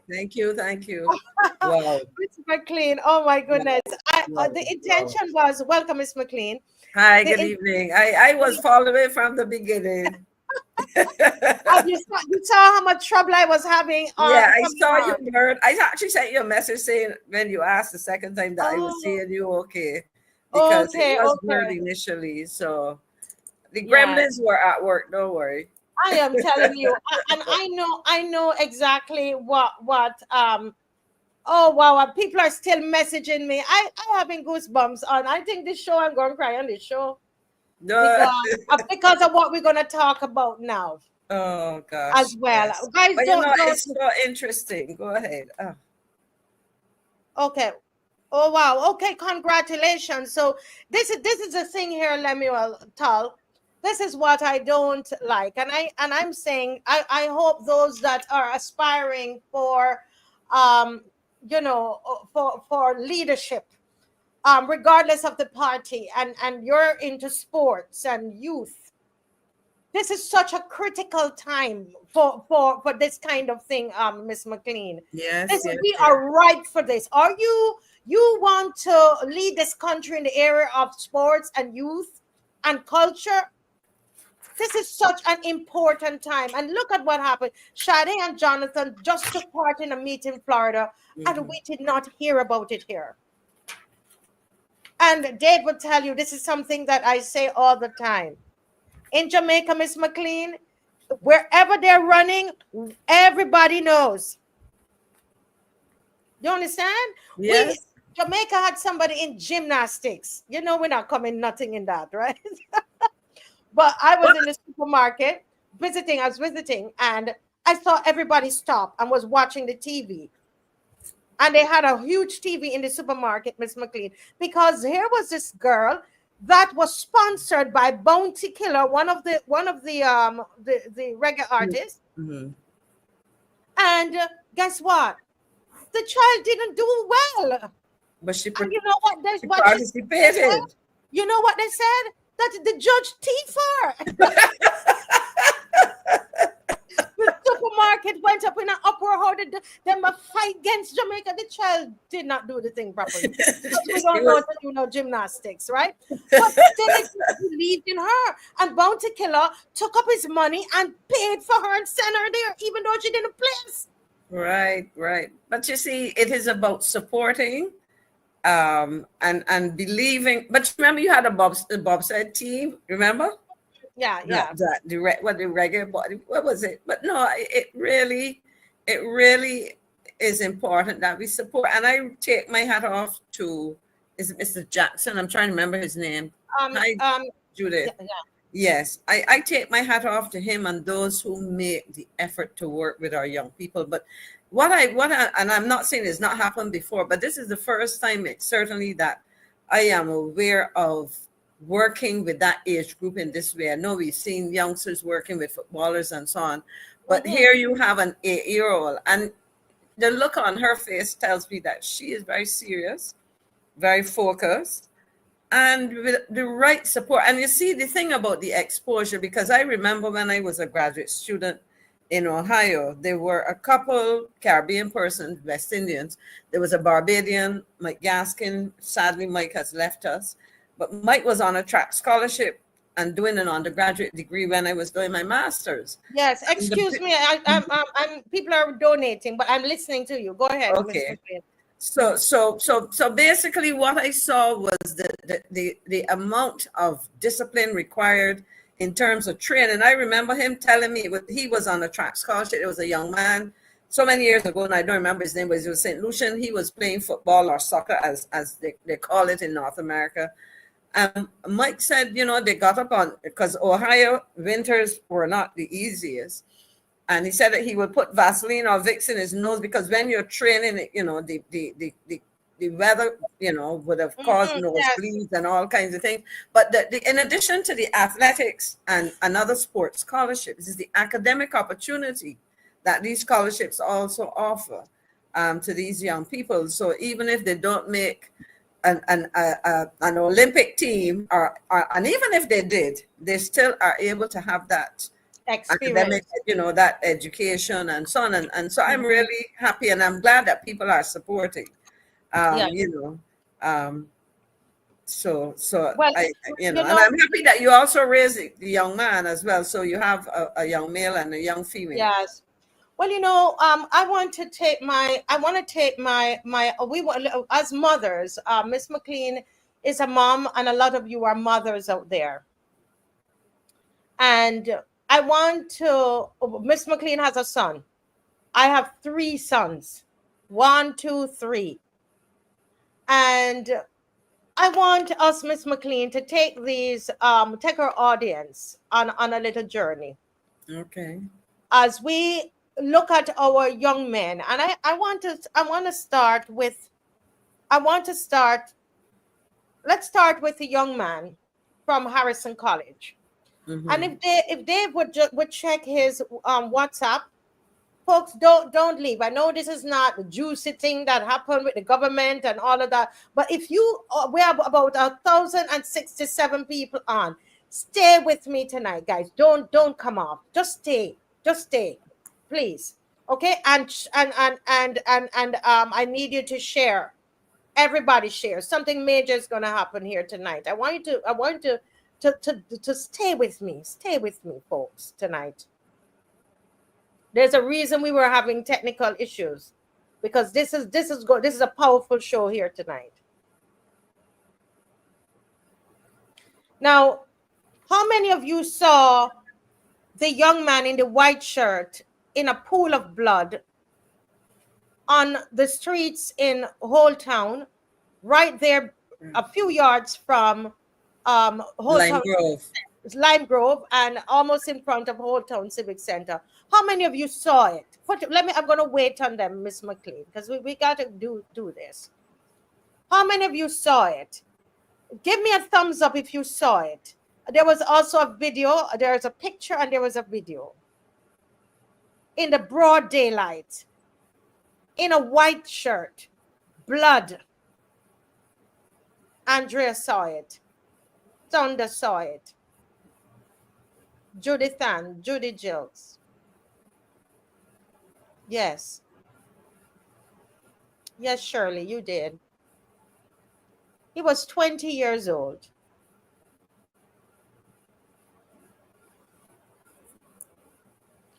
Thank you. Thank you. Wow. Miss McLean. Oh my Wow. goodness. The Wow. Wow. intention was welcome, Miss McLean. Hi, The good evening. I was following from the beginning. you saw how much trouble I was having Yeah, I from saw the you, Bird. I actually sent you a message saying when you asked the second time that I was Oh, seeing you okay because it okay, was Bird okay. initially. So the Yeah, gremlins were at work. Don't worry. I am telling you, and I know exactly what oh wow, people are still messaging me. I having goosebumps on. I think this show I'm going to cry on this show No. because of what we're going to talk about now Oh as gosh, well. yes. Guys, But don't. it's so interesting. Go ahead. Oh. Okay. Oh wow. Okay, congratulations. So this is the thing here, Lemuel Tal. This is what I don't like. And I'm saying I hope those that are aspiring for um for leadership, regardless of the party, and you're into sports and youth, this is such a critical time for this kind of thing, Miss McLean. Yes, This yes, We yes. are ripe for this. Are you want to lead this country in the area of sports and youth and culture? This is such an important time. And look at what happened. Shade and Jonathan just took part in a meet in Florida, and Mhm. we did not hear about it here. And Dave would tell you this is something that I say all the time. In Jamaica, Miss McLean, wherever they're running, everybody knows. You understand? We Yes. Jamaica had somebody in gymnastics. You know, we're not coming nothing in that, right? But I was What? in the supermarket visiting. I was visiting, and I saw everybody stop and was watching the TV. And they had a huge TV in the supermarket, Miss McLean, because here was this girl that was sponsored by Bounty Killer, one of the reggae artists. Mhm. And guess what? The child didn't do well. But And you know what? There's she what they said. participated. You know what they said? That the judge teeth her. The supermarket went up in an uproar. How did them a fight against Jamaica? The child did not do the thing properly because we She don't know was how to do no gymnastics, right? But still, it believed in her. And Bounty Killer took up his money and paid for her and sent her there, even though she didn't place. right, right. But you see, it is about supporting and believing. But remember, you had a bobsled team. Remember Yeah, that yeah. what the regular body. What was it? But no, it really is important that we support. And I take my hat off to is it Mr. Jackson. I'm trying to remember his name. Um, Hi, um, Judith. yeah, yeah. Yes, I take my hat off to him and those who make the effort to work with our young people. But and I'm not saying it's not happened before, but this is the first time it certainly that I am aware of working with that age group in this way. I know we've seen youngsters working with footballers and so on, but Mhm. here you have an 8-year-old, and the look on her face tells me that she is very serious, very focused, and with the right support. And you see the thing about the exposure, because I remember when I was a graduate student in Ohio, there were a couple Caribbean persons, West Indians. There was a Barbadian, Mike Gaskin. Sadly, Mike has left us, but Mike was on a track scholarship and doing an undergraduate degree when I was doing my master's. Yes, And excuse me. I'm. People are donating, but I'm listening to you. Go ahead, Miss okay. McLean. So basically what I saw was the amount of discipline required in terms of training. I remember him telling me he was on a track scholarship. It was a young man so many years ago, and I don't remember his name, but he was St. Lucian. He was playing football or soccer as they call it in North America. Mike said, they got up on, because Ohio winters were not the easiest. And he said that he would put Vaseline or Vicks in his nose because when you're training, the weather, would have caused Yes. nosebleeds and all kinds of things. But in addition to the athletics and another sports scholarships, is the academic opportunity that these scholarships also offer to these young people. So even if they don't make an Olympic team, or and even if they did, they still are able to have that academic, experience. that education and so on. And so I'm Mhm. really happy, and I'm glad that people are supporting, Yeah. you know, so Well, and I'm happy that you also raised the young man as well. So you have a young male and a young female. yes. Well, I want to take my we want as mothers. Miss McLean is a mom, and a lot of you are mothers out there. And I want to. Miss McLean has a son. I have 3 sons. 1, 2, 3. And I want us, Miss McLean, to take our audience on a little journey Okay. as we look at our young men. And I want to start, let's start with a young man from Harrison College. And Mm-hmm. if Dave would check his WhatsApp, folks, don't leave. I know this is not the juicy thing that happened with the government and all of that, but if you we have about 1,067 people on, stay with me tonight, guys. Don't come off. Just stay, please. Okay, and I need you to share. Everybody share. Something major is going to happen here tonight. I want you to stay with me. Stay with me, folks, tonight. There's a reason we were having technical issues, because this is a powerful show here tonight. Now, how many of you saw the young man in the white shirt in a pool of blood on the streets in Old Town, right there, a few yards from Old Lime Town, Grove. Lime Grove, and almost in front of Old Town Civic Center? How many of you saw it? I'm going to wait on them, Miss McLean, because we got to do this. How many of you saw it? Give me a thumbs up if you saw it. There was also a video. There's a picture and there was a video. In the broad daylight, in a white shirt, blood. Andrea saw it. Thunder saw it. Judith Ann, Judy Jills. Yes. Yes, Shirley, you did. He was 20 years old.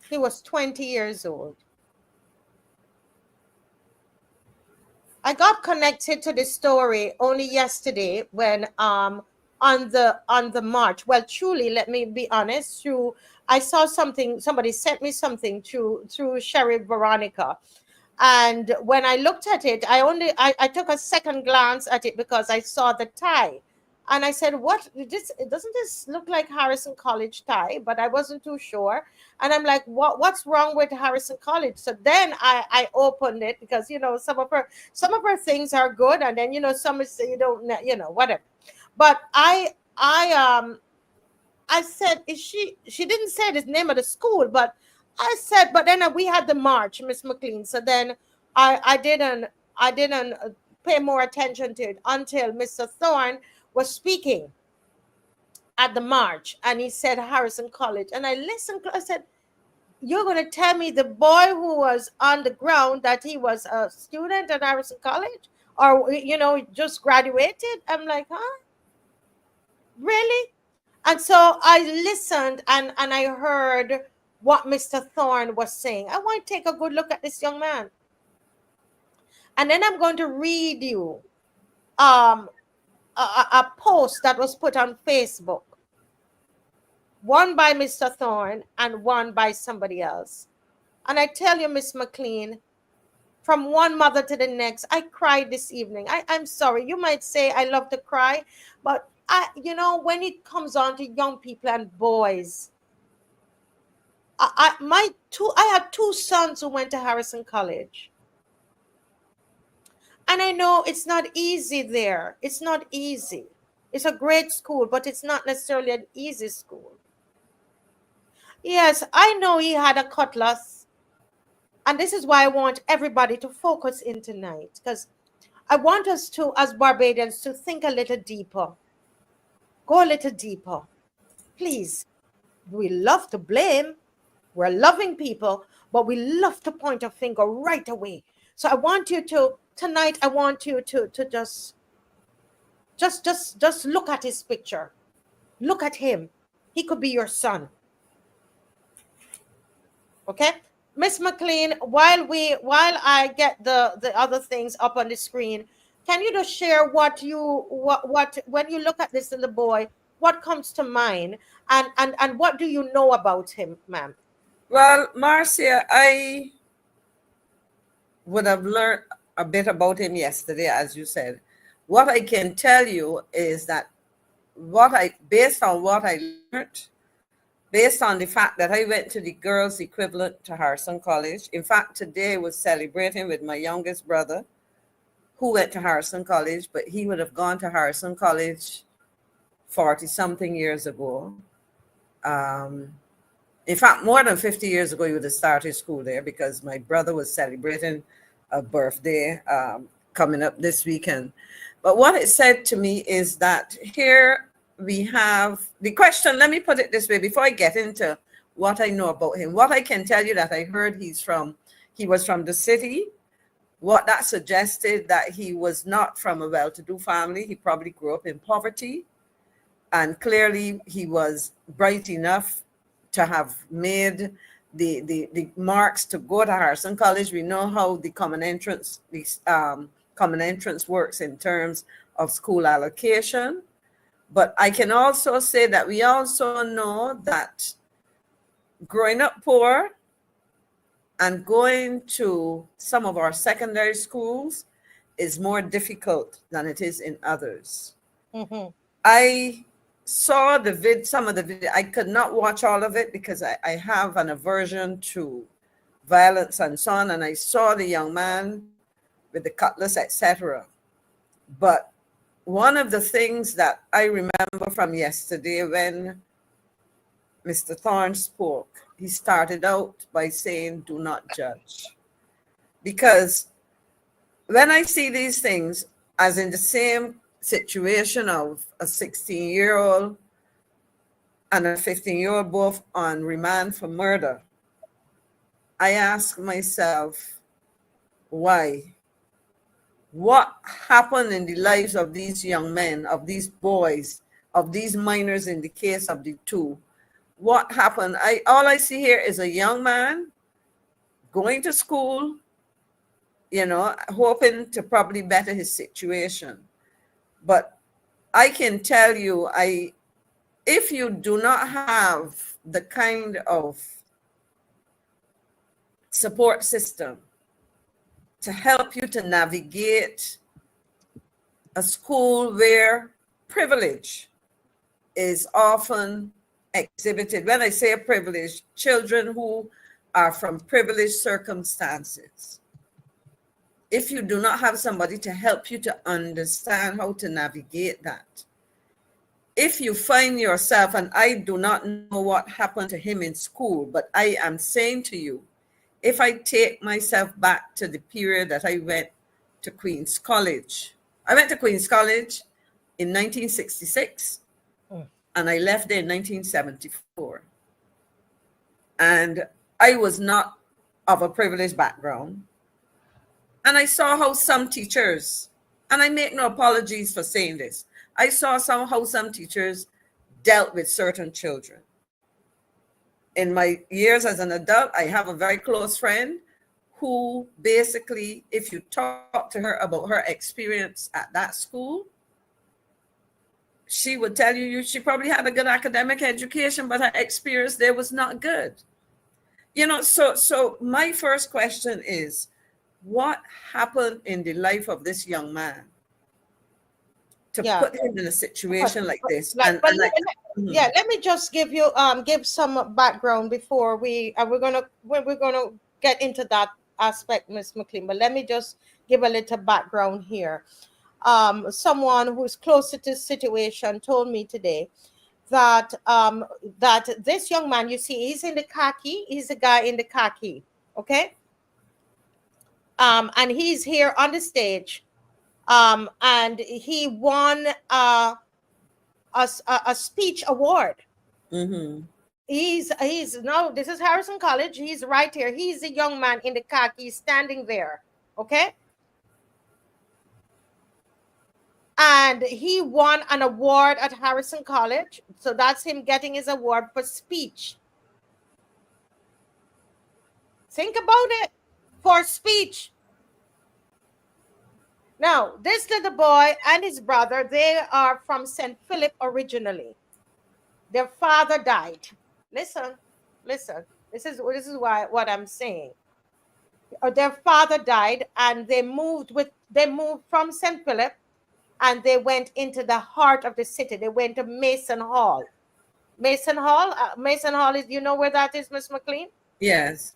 He was 20 years old. I got connected to this story only yesterday when on the march. Well, truly, let me be honest, I saw something, somebody sent me something through Sherry Veronica. And when I looked at it, I took a second glance at it because I saw the tie. And I said, what doesn't this look like Harrison College tie? But I wasn't too sure. And I'm like, what's wrong with Harrison College? So then I opened it, because some of her things are good, and then some is, you don't, whatever. But I said, is she didn't say the name of the school, but I said, but then we had the march, Miss McLean. So then I didn't pay more attention to it until Mr. Thorne was speaking at the march, and he said Harrison College. And I listened. I said, you're going to tell me the boy who was on the ground that he was a student at Harrison College, or just graduated? I'm like, huh? Really? And so I listened, and I heard what Mr. Thorne was saying. I want to take a good look at this young man. And then I'm going to read you a post that was put on Facebook. One by Mr. Thorne and one by somebody else. And I tell you, Miss McLean, from one mother to the next, I cried this evening. I'm sorry. You might say I love to cry, but when it comes on to young people and boys, I had 2 sons who went to Harrison College. And I know it's not easy there. It's not easy. It's a great school, but it's not necessarily an easy school. Yes, I know he had a cutlass. And this is why I want everybody to focus in tonight, because I want us to, as Barbadians, to think a little deeper. Go a little deeper. Please. we love to blame. We're loving people, but we love to point a finger right away. So I want you to tonight. I want you to just look at his picture. Look at him. He could be your son. Okay, Miss McLean. While I get the other things up on the screen, can you just share what when you look at this little boy, what comes to mind, and what do you know about him, ma'am? Well, Marcia, I would have learned a bit about him yesterday, as you said. What I can tell you is that based on what I learned, based on the fact that I went to the girls' equivalent to Harrison College. In fact, today I was celebrating with my youngest brother, who went to Harrison College, but he would have gone to Harrison College 40-something years ago. In fact, more than 50 years ago, he would have started school there, because my brother was celebrating a birthday coming up this weekend. But what it said to me is that here we have the question. Let me put it this way before I get into what I know about him. What I can tell you that I heard he was from the city. What that suggested that he was not from a well-to-do family. He probably grew up in poverty, and clearly he was bright enough to have made the marks to go to Harrison College. We know how the common entrance works in terms of school allocation. But I can also say that we also know that growing up poor and going to some of our secondary schools is more difficult than it is in others. Mm-hmm. I saw some of the video. I could not watch all of it because I have an aversion to violence and so on. And I saw the young man with the cutlass, etc. But one of the things that I remember from yesterday when Mr. Thorne spoke, he started out by saying, "Do not judge." Because when I see these things, as in the same situation of a 16-year-old and a 15-year-old both on remand for murder, I ask myself, why? What happened in the lives of these young men, of these boys, of these minors in the case of the two? What happened? All I see here is a young man going to school, hoping to probably better his situation. But I can tell you, if you do not have the kind of support system to help you to navigate a school where privilege is often exhibited. When I say a privilege, children who are from privileged circumstances. If you do not have somebody to help you to understand how to navigate that, if you find yourself, and I do not know what happened to him in school, but I am saying to you, if I take myself back to the period that I went to Queen's College, I went to Queen's College in 1966, and I left there in 1974. And I was not of a privileged background. And I saw how some teachers, and I make no apologies for saying this, I saw how some teachers dealt with certain children. In my years as an adult, I have a very close friend who basically, if you talk to her about her experience at that school, she would tell you she probably had a good academic education, but her experience there was not good. So my first question is, what happened in the life of this young man to put him in a situation like this? Let me just give you give some background before we're gonna get into that aspect, Miss McLean. But let me just give a little background here. Someone who's close to this situation told me today that that this young man, you see, he's in the khaki. He's the guy in the khaki, okay? And he's here on the stage, and he won a speech award. Mm-hmm. He's no, this is Harrison College. He's right here. He's the young man in the khaki standing there. Okay. And he won an award at Harrison College. So that's him getting his award for speech. Think about it. For speech. Now, this little boy and his brother, they are from St. Philip originally. Their father died. Listen. This is what I'm saying. Their father died, and they moved from St. Philip, and they went into the heart of the city. They went to Mason Hall. Mason Hall is, you know where that is, Miss McLean? Yes.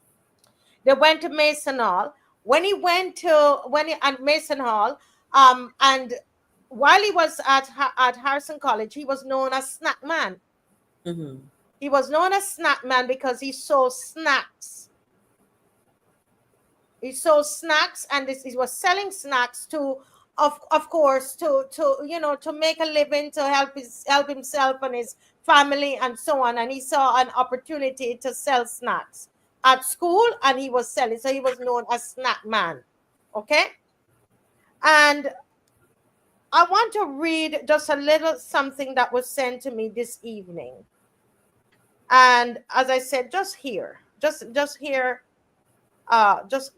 They went to Mason Hall. At Mason Hall, and while he was at Harrison College, he was known as Snack Man. Mm-hmm. He was known as Snack Man because he sold snacks. He sold snacks, and he was selling snacks to, of course, to make a living, to help himself and his family and so on. And he saw an opportunity to sell snacks at school, and he was selling. So he was known as Snack Man. Okay. And I want to read just a little something that was sent to me this evening. And as I said, just here. Just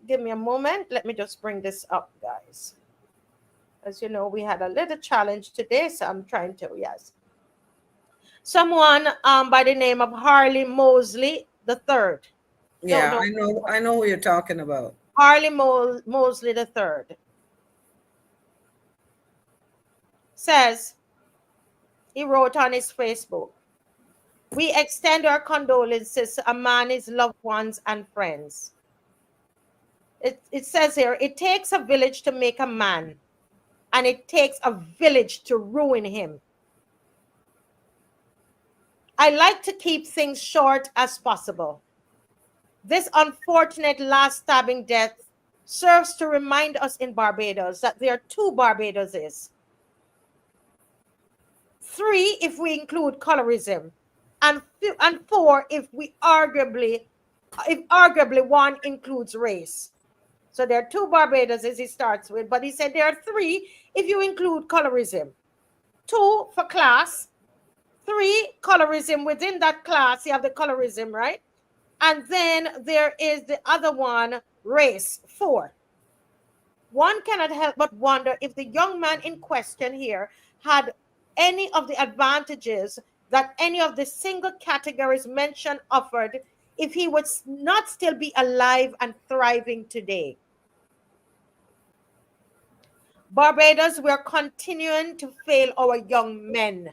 give me a moment. Let me just bring this up, guys. As you know, we had a little challenge today, so I'm trying to, yes. Someone by the name of Harley Mosley III. Yeah, I know who you're talking about. Harley Mosley III says, he wrote on his Facebook, "We extend our condolences to Amani's loved ones and friends. It says here, it takes a village to make a man, and it takes a village to ruin him. I like to keep things short as possible. This unfortunate last stabbing death serves to remind us in Barbados that there are two Barbadoses. 3 if we include colorism, and 4 if arguably 1 includes race. So there are 2 Barbadoses he starts with, but he said there are 3 if you include colorism. 2 for class, 3 colorism. Within that class, you have the colorism, right? And then there is the other one, race, 4. One cannot help but wonder if the young man in question here had any of the advantages that any of the single categories mentioned offered if he would not still be alive and thriving today. Barbados, we are continuing to fail our young men.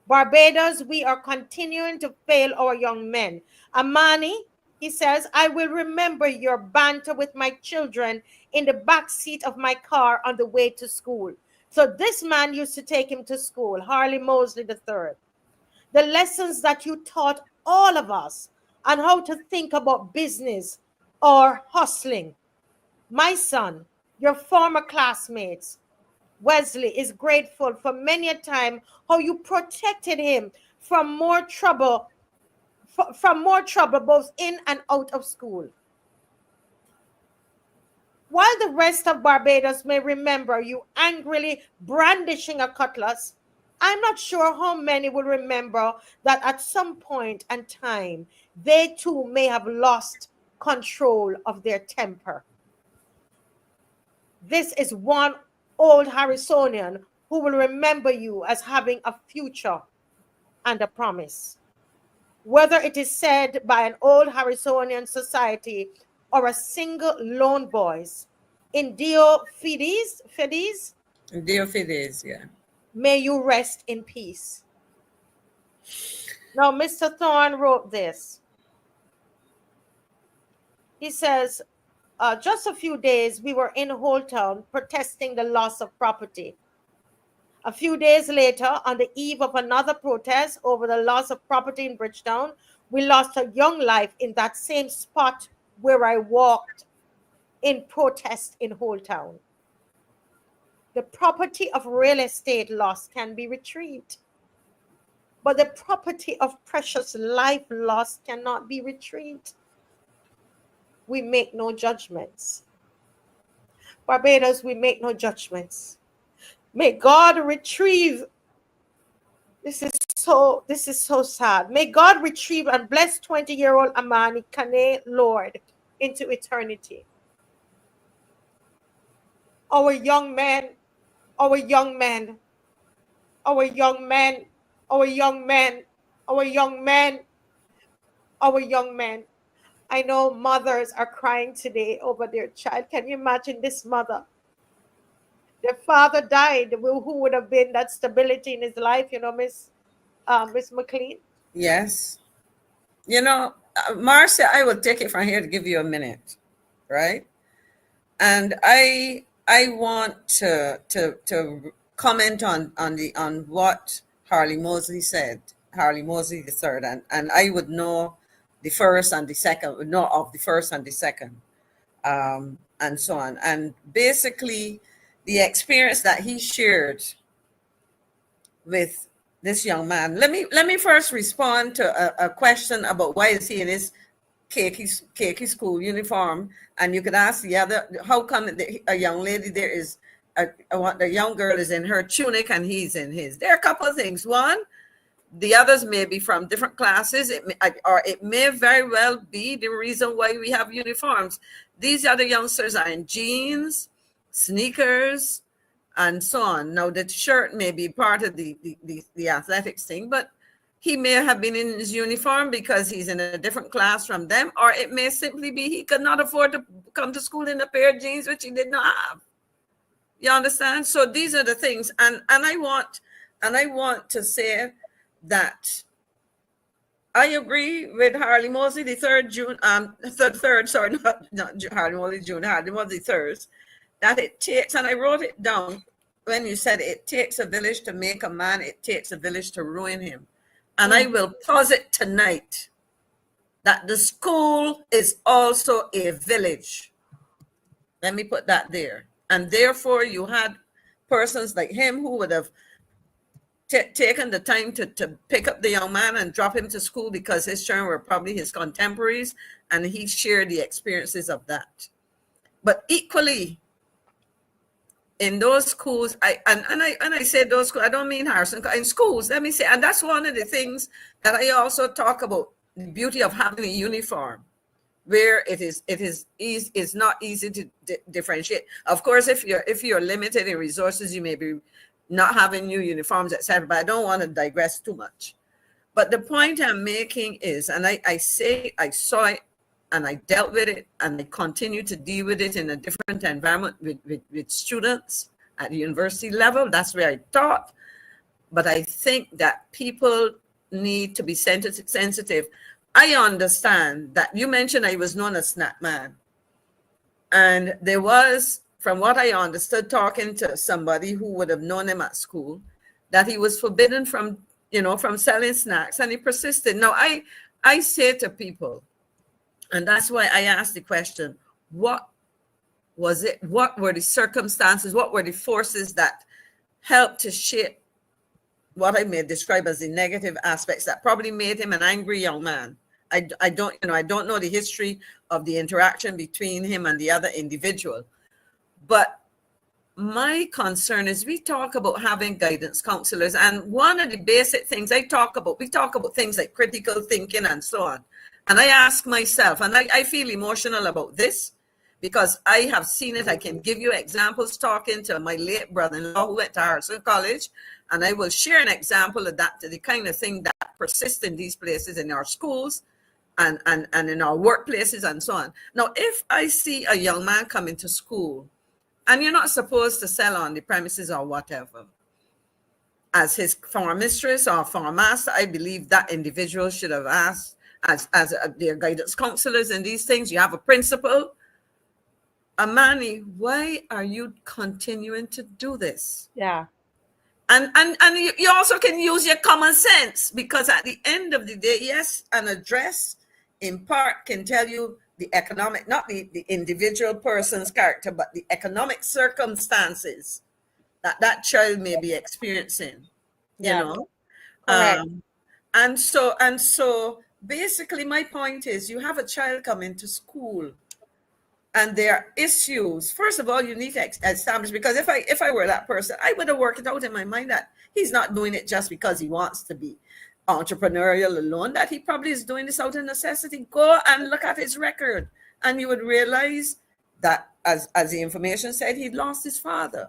Barbados, we are continuing to fail our young men. Amani, he says, I will remember your banter with my children in the back seat of my car on the way to school. So this man used to take him to school, Harley Mosley III. The lessons that you taught all of us on how to think about business or hustling. My son, your former classmates, Wesley, is grateful for many a time how you protected him from more trouble both in and out of school. While the rest of Barbados may remember you angrily brandishing a cutlass, I'm not sure how many will remember that at some point and time, they too may have lost control of their temper. This is one old Harrisonian who will remember you as having a future and a promise. Whether it is said by an old Harrisonian society or a single lone voice, in Dio Fides, Yeah. May you rest in peace. Now, Mr. Thorne wrote this. He says, just a few days, we were in Holtown protesting the loss of property. A few days later, on the eve of another protest over the loss of property in Bridgetown, we lost a young life in that same spot where I walked in protest in Holtown. The property of real estate loss can be retrieved, but the property of precious life lost cannot be retrieved. We make no judgments. Barbados, we make no judgments. May God retrieve. This is so sad. May God retrieve and bless 20-year-old Amani, Kanye, Lorde into eternity. Our young men, our young men, our young men, our young men, our young men, our young men. I know mothers are crying today over their child. Can you imagine this mother? Their father died. Who would have been that stability in his life, Miss McLean? Yes. Marcia, I will take it from here to give you a minute, right? And I want to comment on what Harley Mosley said, Harley Mosley the third, and I would know the first and the second, would know of the first and the second, and so on. And basically, the experience that he shared with this young man. Let me first respond to a question about why is he in his cakey school uniform, and you could ask the other, how come a young lady there is the young girl is in her tunic and he's in his. There are a couple of things. One, the others may be from different classes, or it may very well be the reason why we have uniforms. These other youngsters are in jeans, sneakers, and so on. Now, the shirt may be part of the athletics thing, but he may have been in his uniform because he's in a different class from them, or it may simply be he could not afford to come to school in a pair of jeans, which he did not have. You understand? So these are the things, and I want to say that I agree with Harley Mosley, the third, sorry, not Harley Mosley Jr., Harley Mosley third, that it takes, and I wrote it down when you said it takes a village to make a man, it takes a village to ruin him. And I will posit tonight that the school is also a village. Let me put that there. And therefore, you had persons like him who would have taken the time to pick up the young man and drop him to school because his children were probably his contemporaries, and he shared the experiences of that. But equally, in those schools, I say those schools, I don't mean Harrison, in schools, let me say, and that's one of the things that I also talk about, the beauty of having a uniform, where it is not easy to differentiate. Of course, if you're limited in resources, you may be not having new uniforms, etc. But I don't want to digress too much. But the point I'm making is, and I say I saw it, and I dealt with it, and I continue to deal with it in a different environment with students at the university level. That's where I taught. But I think that people need to be sensitive. I understand that you mentioned I was known as Snack Man. And there was, from what I understood, talking to somebody who would have known him at school, that he was forbidden from selling snacks, and he persisted. Now, I say to people, and that's why I asked the question, what was it? What were the circumstances? What were the forces that helped to shape what I may describe as the negative aspects that probably made him an angry young man? I don't know the history of the interaction between him and the other individual. But my concern is we talk about having guidance counselors, and one of the basic things we talk about things like critical thinking and so on. And I ask myself, and I feel emotional about this because I have seen it. I can give you examples talking to my late brother-in-law who went to Harrison College, and I will share an example of that, to the kind of thing that persists in these places, in our schools and in our workplaces and so on. Now, if I see a young man come into school, and you're not supposed to sell on the premises or whatever, as his former mistress or former master, I believe that individual should have asked, as their guidance counselors and these things, you have a principal. Amani, why are you continuing to do this? Yeah. And you also can use your common sense, because at the end of the day, yes, an address in part can tell you the economic, not the individual person's character, but the economic circumstances that child may be experiencing, you know. And so basically my point is, you have a child come into school and there are issues. First of all, you need to establish, because if I were that person, I would have worked it out in my mind that he's not doing it just because he wants to be entrepreneurial alone, that he probably is doing this out of necessity. Go and look at his record and you would realize that, as the information said, he'd lost his father.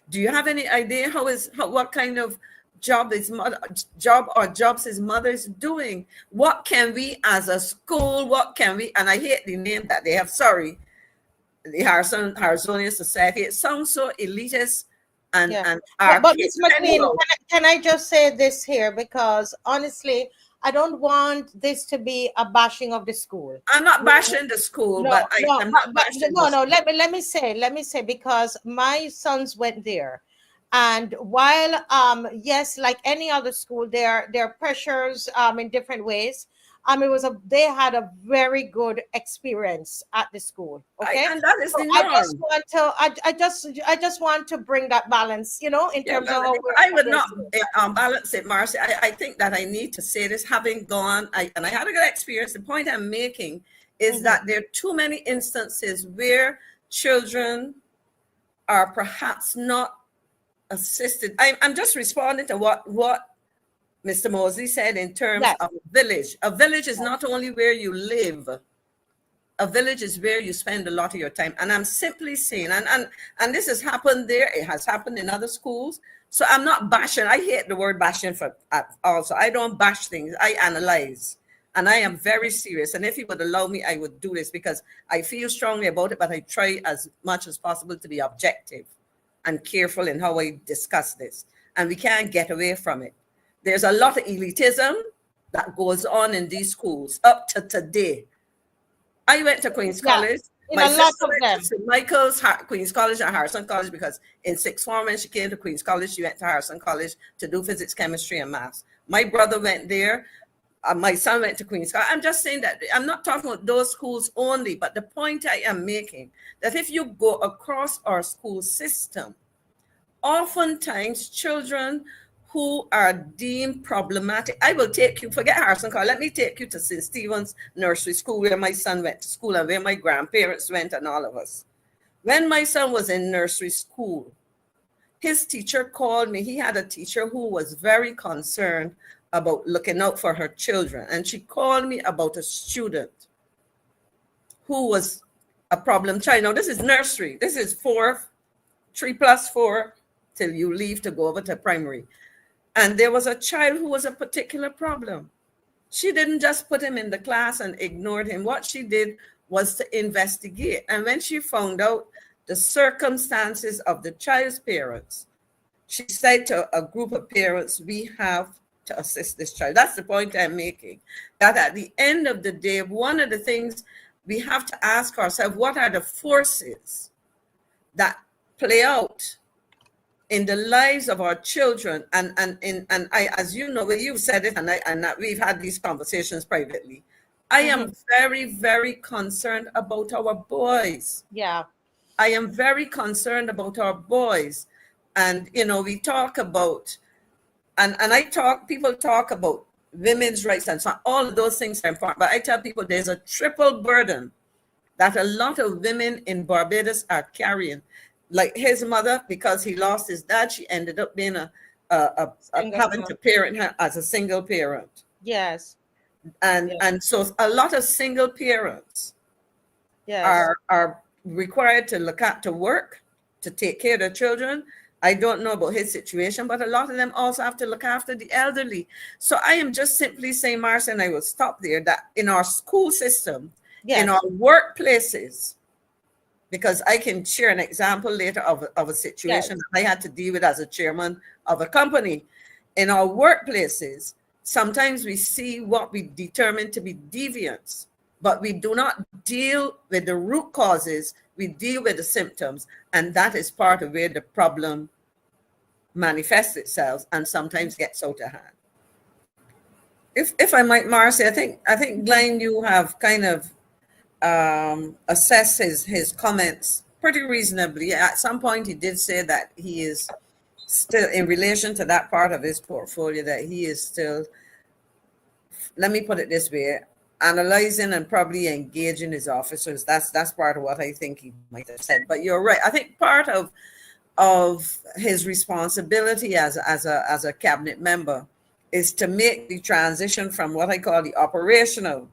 Do you have any idea what kind of jobs his mother is doing? What can we as a school, and I hate the name that they have, sorry, the Harrisonian Society, it sounds so elitist. But Ms. McLean, can I just say this here, because honestly, I don't want this to be a bashing of the school. I'm not bashing the school, but I'm not bashing. No. Let me say, because my sons went there, and while yes, like any other school, there are pressures in different ways. They had a very good experience at the school. Okay, and that is the norm. I just want to bring that balance, in terms of how I would not balance it, Marcy. I think that I need to say this, having gone, I had a good experience. The point I'm making is that there are too many instances where children are perhaps not assisted. I'm just responding to what Mr. Mosley said in terms of a village. A village is not only where you live. A village is where you spend a lot of your time. And I'm simply saying, and this has happened there. It has happened in other schools. So I'm not bashing. I hate the word bashing also. I don't bash things. I analyze. And I am very serious. And if you would allow me, I would do this because I feel strongly about it, but I try as much as possible to be objective and careful in how I discuss this. And we can't get away from it. There's a lot of elitism that goes on in these schools up to today. I went to Queen's College. My sister went to St. Michael's, Queen's College, and Harrison College, because in sixth form, when she came to Queen's College, she went to Harrison College to do physics, chemistry, and maths. My brother went there. My son went to Queen's College. I'm just saying that I'm not talking about those schools only, but the point I am making, that if you go across our school system, oftentimes children who are deemed problematic. I will take you, forget Harrison College, let me take you to St. Stephen's Nursery School, where my son went to school and where my grandparents went and all of us. When my son was in nursery school, his teacher called me. He had a teacher who was very concerned about looking out for her children. And she called me about a student who was a problem child. Now, this is nursery. This is 3 plus 4 till you leave to go over to primary. And there was a child who was a particular problem. She didn't just put him in the class and ignored him. What she did was to investigate. And when she found out the circumstances of the child's parents, she said to a group of parents, we have to assist this child. That's the point I'm making. That at the end of the day, one of the things we have to ask ourselves, what are the forces that play out in the lives of our children? And I, as you know, you've said it, and we've had these conversations privately. I am very, very concerned about our boys. Yeah. I am very concerned about our boys. And, we talk about, people talk about women's rights and so on. All of those things are important. But I tell people there's a triple burden that a lot of women in Barbados are carrying. Like his mother, because he lost his dad, she ended up being having to parent her as a single parent. Yes. And so a lot of single parents are required to work, to take care of their children. I don't know about his situation, but a lot of them also have to look after the elderly. So I am just simply saying, Marcia, and I will stop there, that in our school system, in our workplaces, because I can share an example later of a situation that I had to deal with as a chairman of a company. In our workplaces, sometimes we see what we determine to be deviance, but we do not deal with the root causes. We deal with the symptoms, and that is part of where the problem manifests itself and sometimes gets out of hand. If I might, Marcy, I think Glenn, you have kind of assessed his comments pretty reasonably. At some point, he did say that he is still, in relation to that part of his portfolio, that he is still let me put it this way, analyzing and probably engaging his officers. That's part of what I think he might have said. But you're right. I think part of his responsibility as a cabinet member is to make the transition from what I call the operational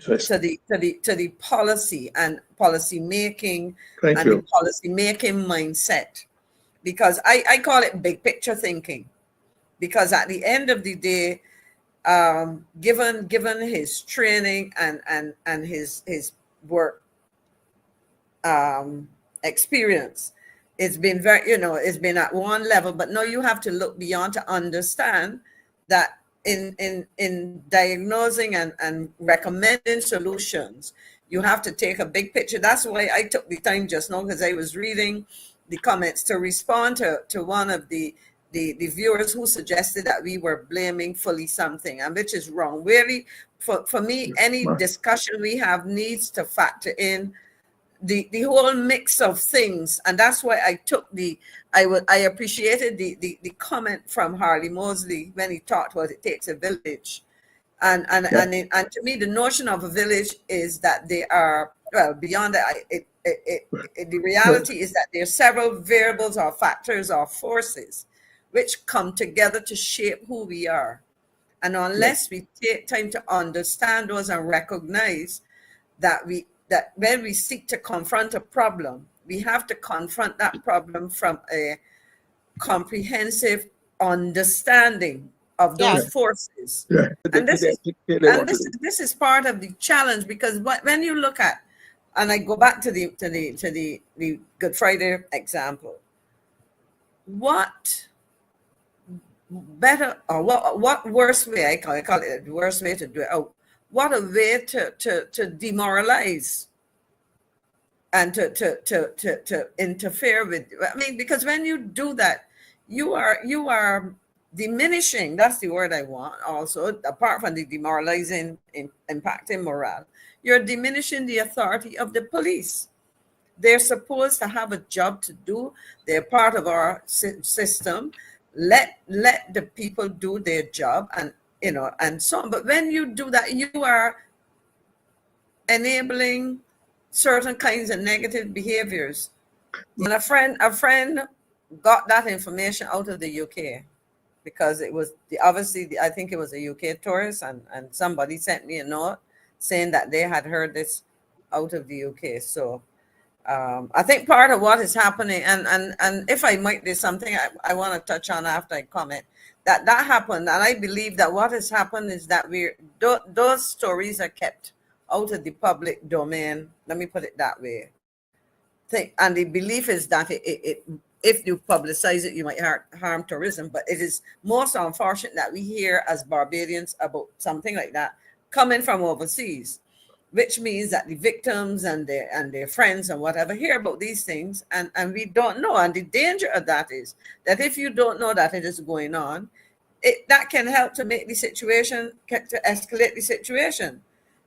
to the policy and policy making the policy making mindset, because I call it big picture thinking, because at the end of the day, given his training and his work experience, it's been very, it's been at one level, but now you have to look beyond to understand that in diagnosing and recommending solutions, you have to take a big picture. That's why I took the time just now, because I was reading the comments to respond to one of the viewers who suggested that we were blaming fully something, and which is wrong. Really, for me, any discussion we have needs to factor in the whole mix of things. And that's why I took I appreciated the comment from Harley Mosley when he talked about it takes a village. And to me, the notion of a village is that they are, well, beyond that, the reality is that there are several variables or factors or forces which come together to shape who we are. And unless we take time to understand those and recognize that when we seek to confront a problem, we have to confront that problem from a comprehensive understanding of those forces. And this is part of the challenge, because when you look at, and I go back to the Good Friday example, what better, or what worse way, I call it the worst way to do it. What a way to demoralize and to interfere with. I mean, because when you do that, you are diminishing. That's the word I want. Also, apart from the demoralizing, impacting morale, you're diminishing the authority of the police. They're supposed to have a job to do. They're part of our system. Let the people do their job, and so on. But when you do that, you are enabling certain kinds of negative behaviors. And a friend got that information out of the UK, because it was obviously I think it was a UK tourist, and somebody sent me a note saying that they had heard this out of the UK. So I think part of what is happening, and if I might, there's something I want to touch on after I comment, that happened. And I believe that what has happened is that those stories are kept out of the public domain. Let me put it that way. And the belief is that if you publicize it, you might harm tourism. But it is most unfortunate that we hear as Barbadians about something like that coming from overseas, which means that the victims and their friends and whatever hear about these things, and we don't know. And the danger of that is that if you don't know that it is going on, that can help to make the situation, to escalate the situation.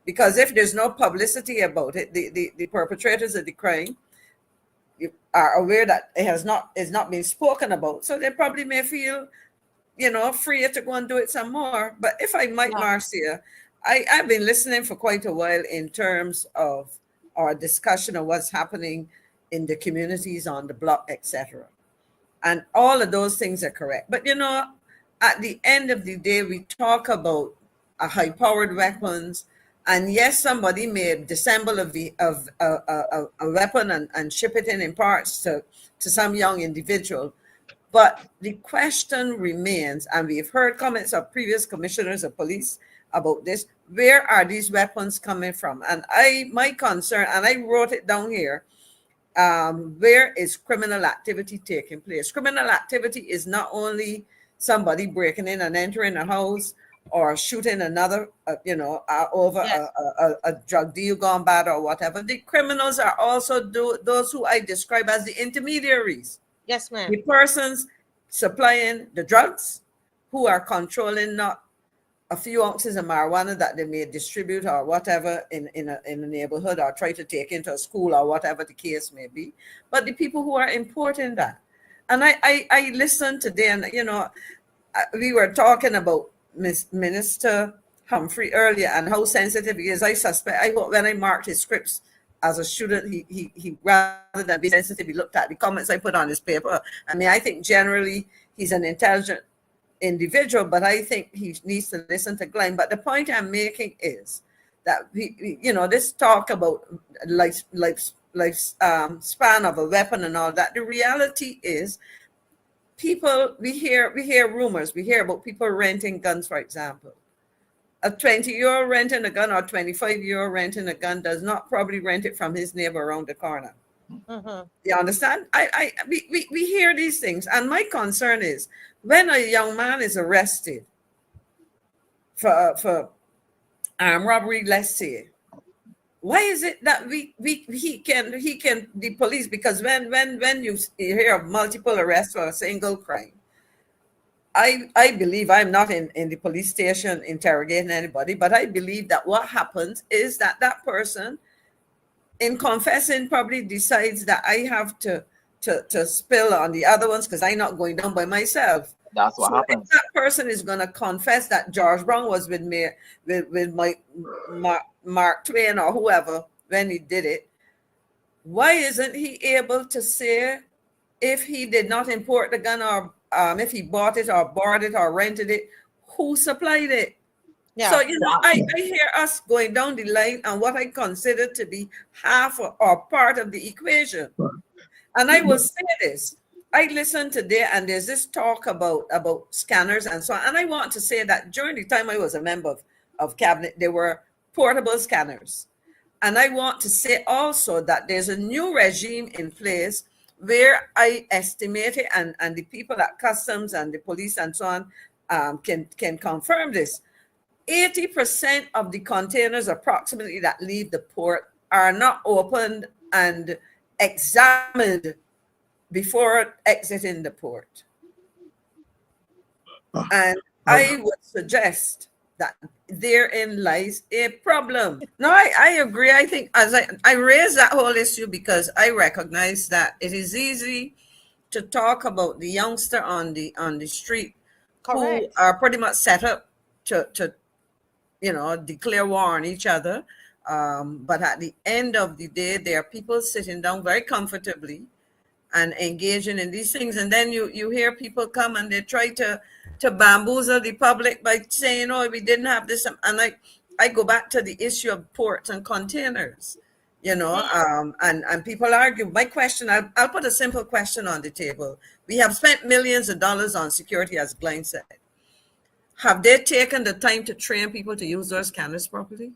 Because if there's no publicity about it, the perpetrators of the crime are aware that it is not being spoken about. So they probably may feel, free to go and do it some more. But if I might, Marcia, I've been listening for quite a while in terms of our discussion of what's happening in the communities on the block, etc. And all of those things are correct. But, at the end of the day, we talk about high-powered weapons. And yes, somebody may disassemble a weapon and ship it in parts to some young individual. But the question remains, and we've heard comments of previous commissioners of police about this: where are these weapons coming from? And my concern, and I wrote it down here, where is criminal activity taking place? Criminal activity is not only somebody breaking in and entering a house or shooting another, over a drug deal gone bad or whatever. The criminals are also those who I describe as the intermediaries. Yes, ma'am. The persons supplying the drugs, who are controlling not a few ounces of marijuana that they may distribute or whatever in a neighborhood, or try to take into a school, or whatever the case may be, but the people who are importing that. And I listened today, and we were talking about Minister Humphrey earlier and how sensitive he is. I suspect, I hope when I marked his scripts as a student, he rather than be sensitive, he looked at the comments I put on his paper. I mean, I think generally he's an intelligent individual, but I think he needs to listen to Glenn. But the point I'm making is that this talk about span of a weapon and all that. The reality is, people, we hear rumors. We hear about people renting guns, for example. A 20-year-old renting a gun or 25-year-old renting a gun does not probably rent it from his neighbor around the corner. Mm-hmm. You understand? We hear these things, and my concern is when a young man is arrested for armed robbery, let's say, why is it that he can the police, because when you hear of multiple arrests for a single crime, I believe, I'm not in the police station interrogating anybody, but I believe that what happens is that person, in confessing, probably decides that I have to spill on the other ones because I'm not going down by myself. That's what happens. If that person is going to confess that George Brown was with me, with my Mark Twain or whoever when he did it, why isn't he able to say if he did not import the gun, or if he bought it or borrowed it or rented it, who supplied it? Yeah. So, I hear us going down the line and what I consider to be half or part of the equation. And I will say this. I listened today and there's this talk about scanners and so on. And I want to say that during the time I was a member of cabinet, there were portable scanners. And I want to say also that there's a new regime in place where I estimate it, and the people at customs and the police and so on can confirm this. 80% of the containers approximately that leave the port are not opened and examined before exiting the port. And I would suggest that therein lies a problem. No, I agree. I think as I raise that whole issue because I recognize that it is easy to talk about the youngster on the street. Correct. Who are pretty much set up to declare war on each other. But at the end of the day, there are people sitting down very comfortably and engaging in these things. And then you hear people come and they try to bamboozle the public by saying, oh, we didn't have this. And I go back to the issue of ports and containers, and people argue. My question, I'll put a simple question on the table. We have spent millions of dollars on security, as Glenn said. Have they taken the time to train people to use those scanners properly?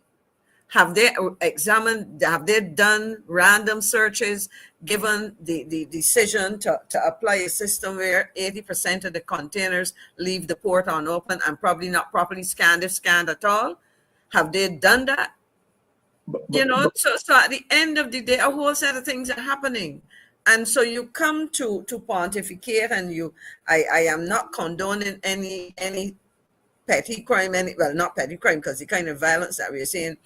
Have they examined, have they done random searches, given the decision to apply a system where 80% of the containers leave the port unopened and probably not properly scanned, if scanned at all? Have they done that? So at the end of the day, a whole set of things are happening. And so you come to pontificate, and I am not condoning any petty crime, not petty crime, because the kind of violence that we're seeing,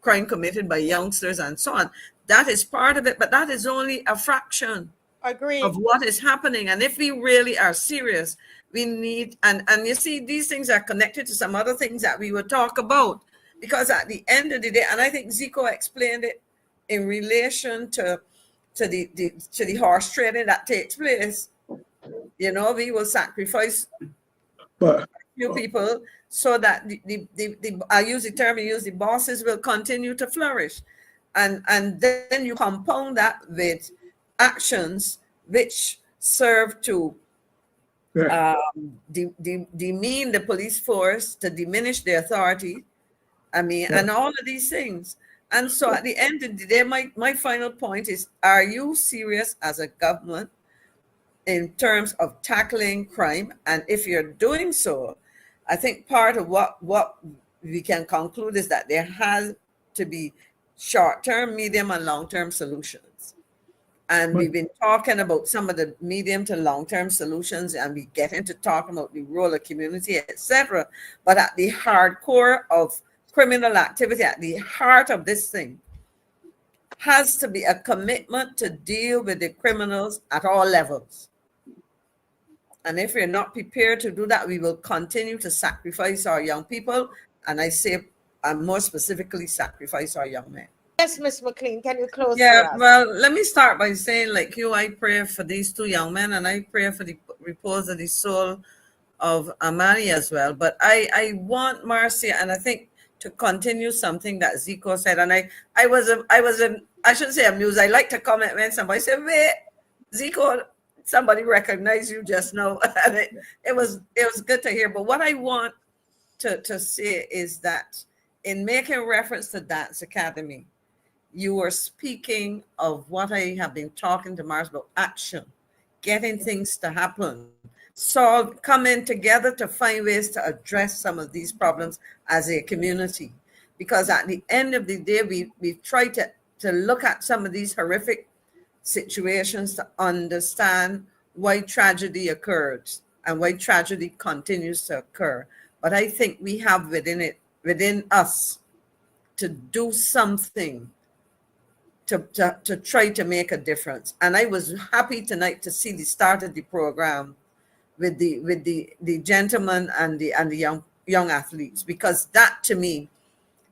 crime committed by youngsters and so on, that is part of it, but that is only a fraction of what is happening. And if we really are serious, we need, and you see, these things are connected to some other things that we will talk about, because at the end of the day, and I think Zico explained it in relation to the horse trading that takes place, we will sacrifice a few people so that I use the term, the bosses will continue to flourish. And then you compound that with actions which serve to demean the police force, to diminish the authority, and all of these things. And so at the end of the day, my final point is, are you serious as a government in terms of tackling crime? And if you're doing so, I think part of what we can conclude is that there has to be short-term, medium, and long-term solutions. And we've been talking about some of the medium to long-term solutions, and we get into talking about the role of community, etc. But at the hardcore of criminal activity, at the heart of this thing, has to be a commitment to deal with the criminals at all levels. And if we're not prepared to do that, we will continue to sacrifice our young people, and I say, more specifically, sacrifice our young men. Yes, Miss McLean, can you close Yeah, for us? well, let me start by saying, like you, I pray for these two young men, and I pray for the repose of the soul of Amani as well. But I want Marcia, and I think to continue something that Zico said, and I shouldn't say amused. I like to comment when somebody said, "Wait, Zico, somebody recognized you just now," and it was good to hear. But what I want to say is that in making reference to Dance Academy, you were speaking of what I have been talking to Mars about: action, getting things to happen, coming together to find ways to address some of these problems as a community. Because at the end of the day, we try to look at some of these horrific situations to understand why tragedy occurred and why tragedy continues to occur. But I think we have within us to do something to try to make a difference. And I was happy tonight to see the start of the program with the gentlemen and the young athletes, because that to me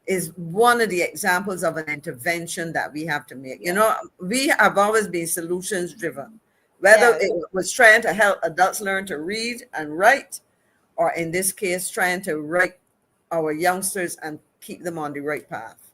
is one of the examples of an intervention that we have to make. You know, we have always been solutions driven, whether it was trying to help adults learn to read and write, or in this case, trying to write our youngsters and keep them on the right path.